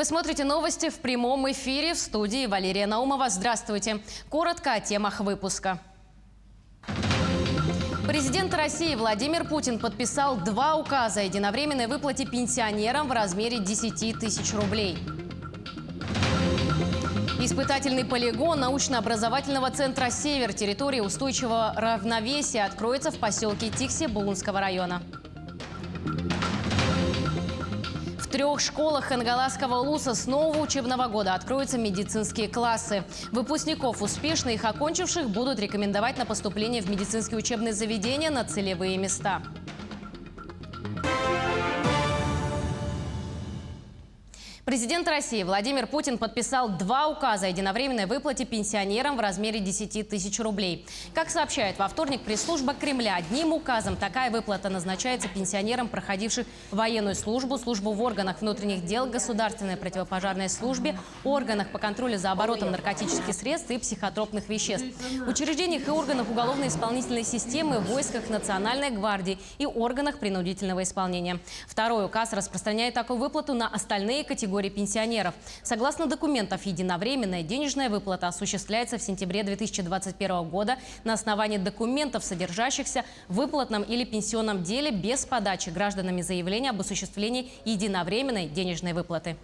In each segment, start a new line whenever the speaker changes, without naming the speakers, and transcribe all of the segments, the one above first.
Вы смотрите новости в прямом эфире, в студии Валерия Наумова. Здравствуйте. Коротко о темах выпуска. Президент России Владимир Путин подписал 2 указа о единовременной выплате пенсионерам в размере 10 тысяч рублей. Испытательный полигон научно-образовательного центра «Север» территории устойчивого равновесия откроется в поселке Тикси Булунского района. В 3 школах Хангаласского улуса с нового учебного года откроются медицинские классы. Выпускников, успешно их окончивших, будут рекомендовать на поступление в медицинские учебные заведения на целевые места. Президент России Владимир Путин подписал 2 указа о единовременной выплате пенсионерам в размере 10 тысяч рублей. Как сообщает во вторник пресс-служба Кремля, одним указом такая выплата назначается пенсионерам, проходивших военную службу, службу в органах внутренних дел, государственной противопожарной службе, органах по контролю за оборотом наркотических средств и психотропных веществ, учреждениях и органах уголовно-исполнительной системы, войсках Национальной гвардии и органах принудительного исполнения. Второй указ распространяет такую выплату на остальные категории пенсионеров. Согласно документам, единовременная денежная выплата осуществляется в сентябре 2021 года на основании документов, содержащихся в выплатном или пенсионном деле, без подачи гражданами заявления об осуществлении единовременной денежной выплаты.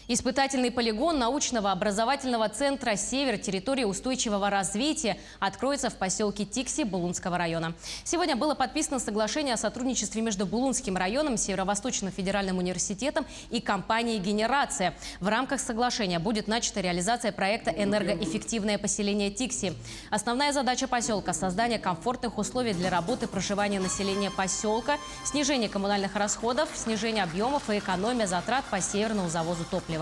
Испытательный полигон научного образовательного центра «Север» территории устойчивого развития откроется в поселке Тикси Булунского района. Сегодня было подписано соглашение о сотрудничестве между Булунским районом, Северо-Восточным федеральным университетом и компанией «Генерация». В рамках соглашения будет начата реализация проекта «Энергоэффективное поселение Тикси». Основная задача поселка – создание комфортных условий для работы и проживания населения поселка, снижение коммунальных расходов, снижение объемов и экономия затрат по северному завозу топлива.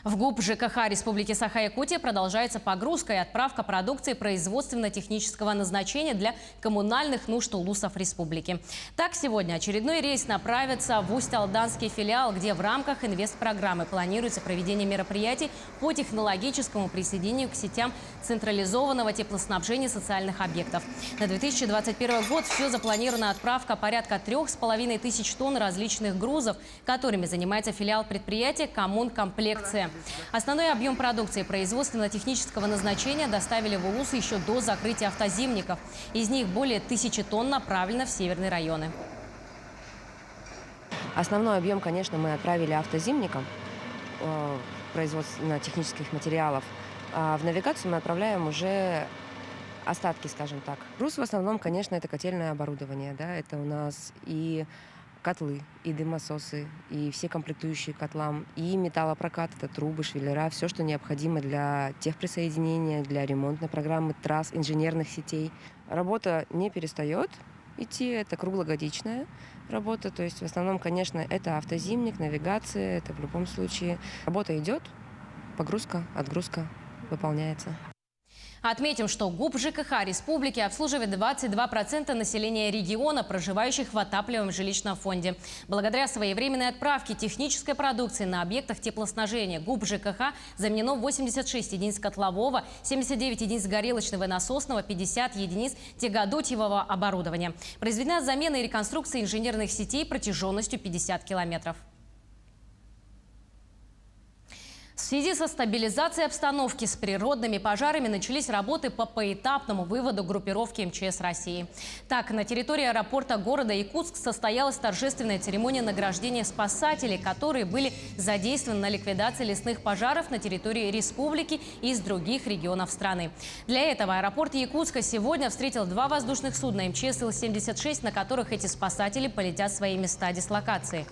В ГУП ЖКХ Республики Саха-Якутия продолжается погрузка и отправка продукции производственно-технического назначения для коммунальных нужд улусов республики. Так, сегодня очередной рейс направится в Усть-Алданский филиал, где в рамках инвестпрограммы планируется проведение мероприятий по технологическому присоединению к сетям централизованного теплоснабжения социальных объектов. На 2021 год все запланирована отправка порядка 3500 тонн различных грузов, которыми занимается филиал предприятия «Коммункомплекция». Основной объем продукции производственно-технического назначения доставили в Улус еще до закрытия автозимников. Из них более 1000 тонн направлено в северные районы.
Основной объем, конечно, мы отправили автозимникам производственно-технических материалов. А в навигацию мы отправляем уже остатки, скажем так. Груз в основном, конечно, это котельное оборудование. Да? Это у нас и котлы, и дымососы, и все комплектующие котлам, и металлопрокат, это трубы, швеллера, все, что необходимо для техприсоединения, для ремонтной программы, трасс, инженерных сетей. Работа не перестает идти, это круглогодичная работа, то есть в основном, конечно, это автозимник, навигация, это в любом случае. Работа идет, погрузка, отгрузка выполняется.
Отметим, что ГУП ЖКХ Республики обслуживает 22% населения региона, проживающих в отапливаемом жилищном фонде. Благодаря своевременной отправке технической продукции на объектах теплоснабжения ГУП ЖКХ заменено 86 единиц котлового, 79 единиц горелочного и насосного, 50 единиц тягодутьевого оборудования. Произведена замена и реконструкция инженерных сетей протяженностью 50 километров. В связи со стабилизацией обстановки с природными пожарами начались работы по поэтапному выводу группировки МЧС России. Так, на территории аэропорта города Якутск состоялась торжественная церемония награждения спасателей, которые были задействованы на ликвидации лесных пожаров на территории республики и из других регионов страны. Для этого аэропорт Якутска сегодня встретил 2 воздушных судна МЧС Ил-76, на которых эти спасатели полетят в свои места дислокации.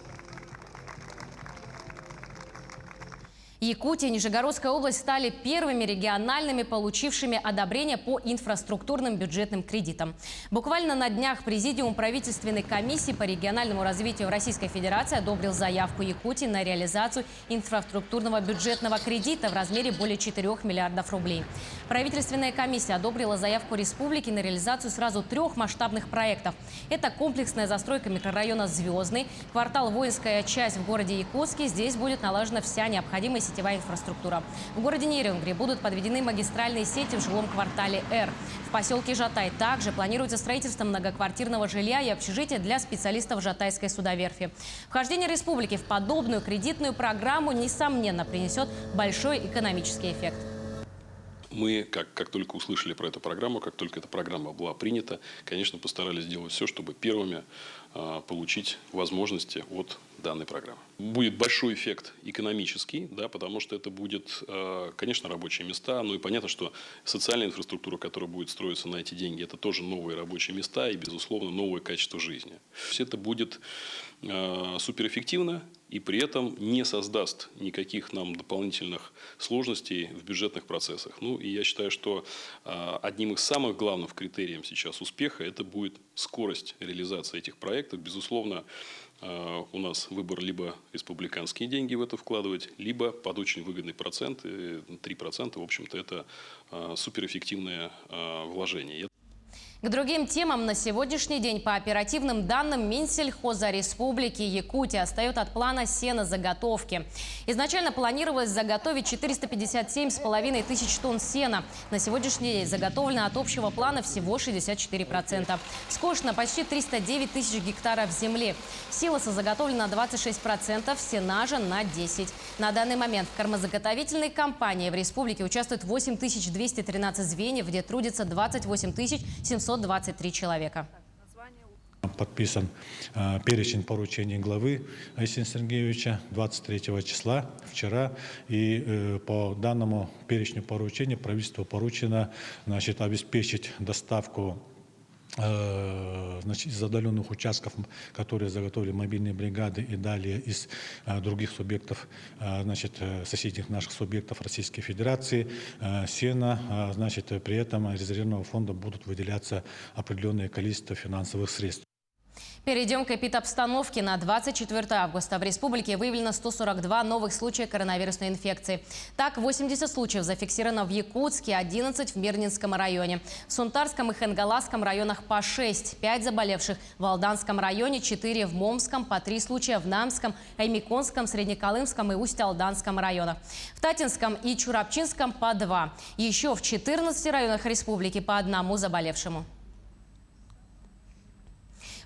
Якутия и Нижегородская область стали первыми региональными, получившими одобрение по инфраструктурным бюджетным кредитам. Буквально на днях Президиум правительственной комиссии по региональному развитию Российской Федерации одобрил заявку Якутии на реализацию инфраструктурного бюджетного кредита в размере более 4 миллиардов рублей. Правительственная комиссия одобрила заявку республики на реализацию сразу 3 масштабных проектов. Это комплексная застройка микрорайона «Звездный», квартал «Воинская часть» в городе Якутске. Здесь будет налажена вся необходимая сетевая инфраструктура. В городе Нерюнгри будут подведены магистральные сети в жилом квартале «Р». В поселке Жатай также планируется строительство многоквартирного жилья и общежития для специалистов Жатайской судоверфи. Вхождение республики в подобную кредитную программу, несомненно, принесет большой экономический эффект.
Мы, как только услышали про эту программу, как только эта программа была принята, конечно, постарались сделать все, чтобы первыми получить возможности от данной программы. Будет большой эффект экономический, да, потому что это будет, конечно, рабочие места, но и понятно, что социальная инфраструктура, которая будет строиться на эти деньги, это тоже новые рабочие места и, безусловно, новое качество жизни. Все это будет суперэффективно и при этом не создаст никаких нам дополнительных сложностей в бюджетных процессах. Ну, и я считаю, что одним из самых главных критериев сейчас успеха это будет скорость реализации этих проектов. Безусловно, у нас выбор либо республиканские деньги в это вкладывать, либо под очень выгодный процент, 3%, в общем-то, это суперэффективное вложение.
К другим темам на сегодняшний день по оперативным данным Минсельхоза Республики Якутия отстает от плана сенозаготовки. Изначально планировалось заготовить 457,5 тысяч тонн сена. На сегодняшний день заготовлено от общего плана всего 64%. Скошено почти 309 тысяч гектаров земли. Силоса заготовлено на 26%, сенажа на 10%. На данный момент в кормозаготовительной кампании в республике участвует 8213 звеньев, где трудится 28 723 человека.
Подписан перечень поручений главы Айсена Сергеевича 23 числа, вчера. И по данному перечню поручений правительству поручено, обеспечить доставку из отдаленных участков, которые заготовили мобильные бригады и далее из других субъектов, соседних наших субъектов Российской Федерации, сена, при этом из резервного фонда будут выделяться определенное количество финансовых средств.
Перейдем к эпидобстановке. На 24 августа в республике выявлено 142 новых случая коронавирусной инфекции. Так, 80 случаев зафиксировано в Якутске, 11 в Мирнинском районе. В Сунтарском и Хенгаласском районах по 6, 5 заболевших. В Алданском районе 4, в Момском по 3 случая, в Намском, Аймиконском, Среднеколымском и Усть-Алданском районах. В Татинском и Чурапчинском по 2. Еще в 14 районах республики по 1 заболевшему.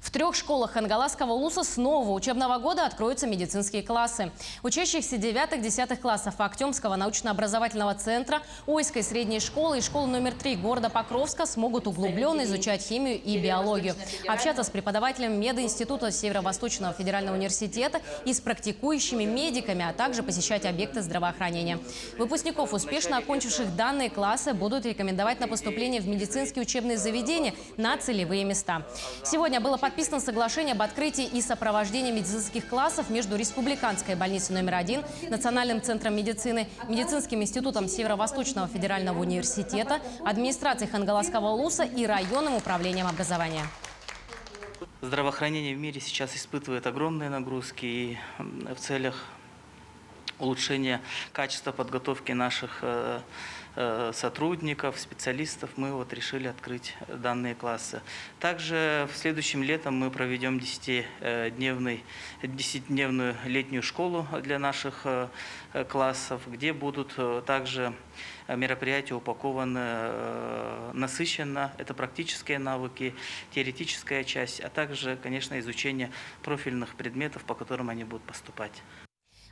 В 3 школах Хенгаласского улуса с нового учебного года откроются медицинские классы. Учащихся 9-10 классов Актемского научно-образовательного центра, Ойской средней школы и школы номер 3 города Покровска смогут углубленно изучать химию и биологию, общаться с преподавателями мединститута Северо-Восточного федерального университета и с практикующими медиками, а также посещать объекты здравоохранения. Выпускников, успешно окончивших данные классы, будут рекомендовать на поступление в медицинские учебные заведения на целевые места. Сегодня было подписано соглашение об открытии и сопровождении медицинских классов между Республиканской больницей номер 1, Национальным центром медицины, Медицинским институтом Северо-Восточного федерального университета, администрацией Хенгаласского улуса и районным управлением образования.
Здравоохранение в мире сейчас испытывает огромные нагрузки, и в целях улучшения качества подготовки наших сотрудников, специалистов мы решили открыть данные классы. Также в следующем летом мы проведем 10-дневную летнюю школу для наших классов, где будут также мероприятия упакованы насыщенно. Это практические навыки, теоретическая часть, а также, конечно, изучение профильных предметов, по которым они будут поступать.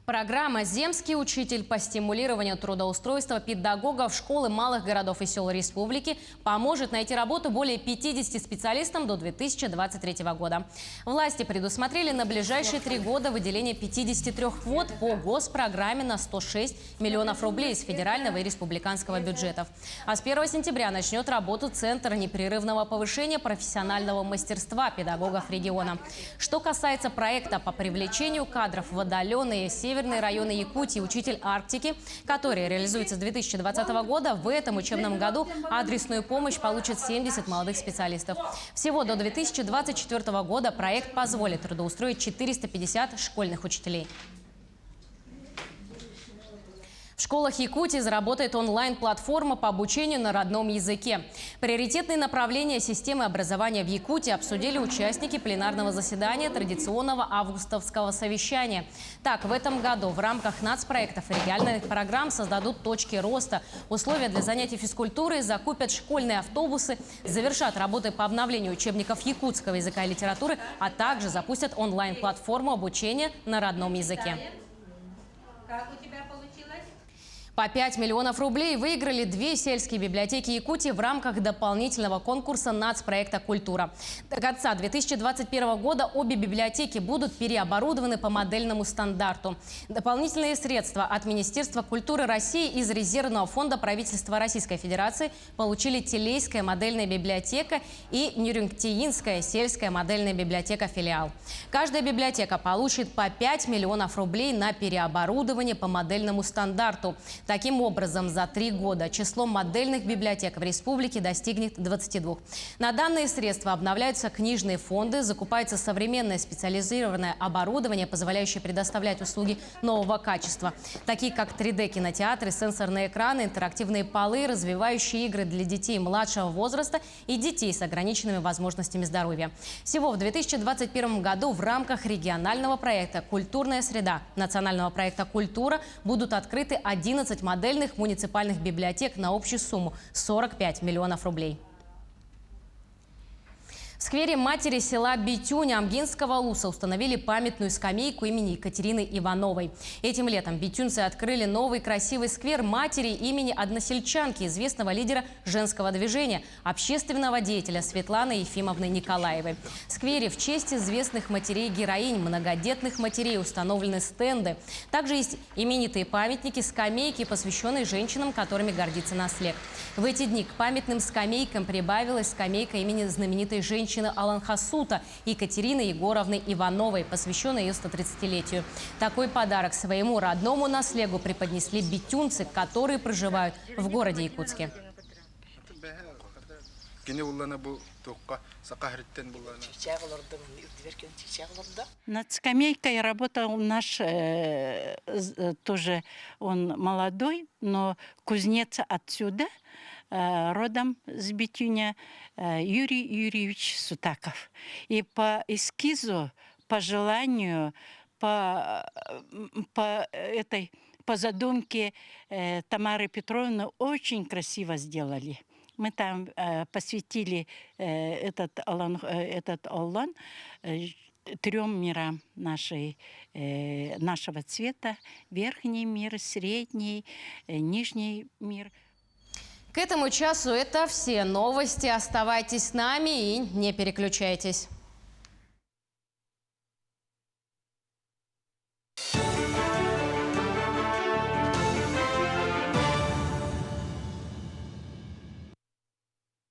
Программа «Земский учитель» по стимулированию трудоустройства педагогов школы малых городов и сел республики поможет найти работу более 50 специалистам до 2023 года. Власти предусмотрели на ближайшие 3 года выделение 53 квот по госпрограмме на 106 миллионов рублей из федерального и республиканского бюджетов. А с 1 сентября начнет работу Центр непрерывного повышения профессионального мастерства педагогов региона. Что касается проекта по привлечению кадров в отдаленные северные районы Якутии «Учитель Арктики», который реализуется с 2020 года, в этом учебном году адресную помощь получат 70 молодых специалистов. Всего до 2024 года проект позволит трудоустроить 450 школьных учителей. В В школах Якутии заработает онлайн-платформа по обучению на родном языке. Приоритетные направления системы образования в Якутии обсудили участники пленарного заседания традиционного августовского совещания. Так, в этом году в рамках нацпроектов и региональных программ создадут точки роста. Условия для занятий физкультурой, закупят школьные автобусы, завершат работы по обновлению учебников якутского языка и литературы, а также запустят онлайн-платформу обучения на родном языке.
Как у тебя получилось?
По 5 миллионов рублей выиграли 2 сельские библиотеки Якутии в рамках дополнительного конкурса нацпроекта «Культура». До конца 2021 года обе библиотеки будут переоборудованы по модельному стандарту. Дополнительные средства от Министерства культуры России из резервного фонда правительства Российской Федерации получили Тилейская модельная библиотека и Нюрюнгтиинская сельская модельная библиотека «Филиал». Каждая библиотека получит по 5 миллионов рублей на переоборудование по модельному стандарту. Таким образом, за 3 года число модельных библиотек в республике достигнет 22. На данные средства обновляются книжные фонды, закупается современное специализированное оборудование, позволяющее предоставлять услуги нового качества, такие как 3D-кинотеатры, сенсорные экраны, интерактивные полы, развивающие игры для детей младшего возраста и детей с ограниченными возможностями здоровья. Всего в 2021 году в рамках регионального проекта «Культурная среда» национального проекта «Культура» будут открыты 11 модельных муниципальных библиотек на общую сумму 45 миллионов рублей. В сквере матери села Битюня Амгинского Луса установили памятную скамейку имени Екатерины Ивановой. Этим летом битюнцы открыли новый красивый сквер матери имени односельчанки, известного лидера женского движения, общественного деятеля Светланы Ефимовны Николаевой. В сквере в честь известных матерей-героинь, многодетных матерей установлены стенды. Также есть именитые памятники, скамейки, посвященные женщинам, которыми гордится наследник. В эти дни к памятным скамейкам прибавилась скамейка имени знаменитой женщины Аланхасута Екатерины Егоровны Ивановой, посвященной ее 130-летию. Такой подарок своему родному наследнику преподнесли битюнцы, которые проживают в городе Якутске.
Над скамейкой работал наш, тоже он молодой, но кузнец отсюда, родом с Битюня, Юрий Юрьевич Сутаков. И по эскизу, по желанию, по задумке Тамары Петровны очень красиво сделали. Мы там посвятили этот аллон 3 мирам нашего цвета: верхний мир, средний, нижний мир.
К этому часу это все новости. Оставайтесь с нами и не переключайтесь.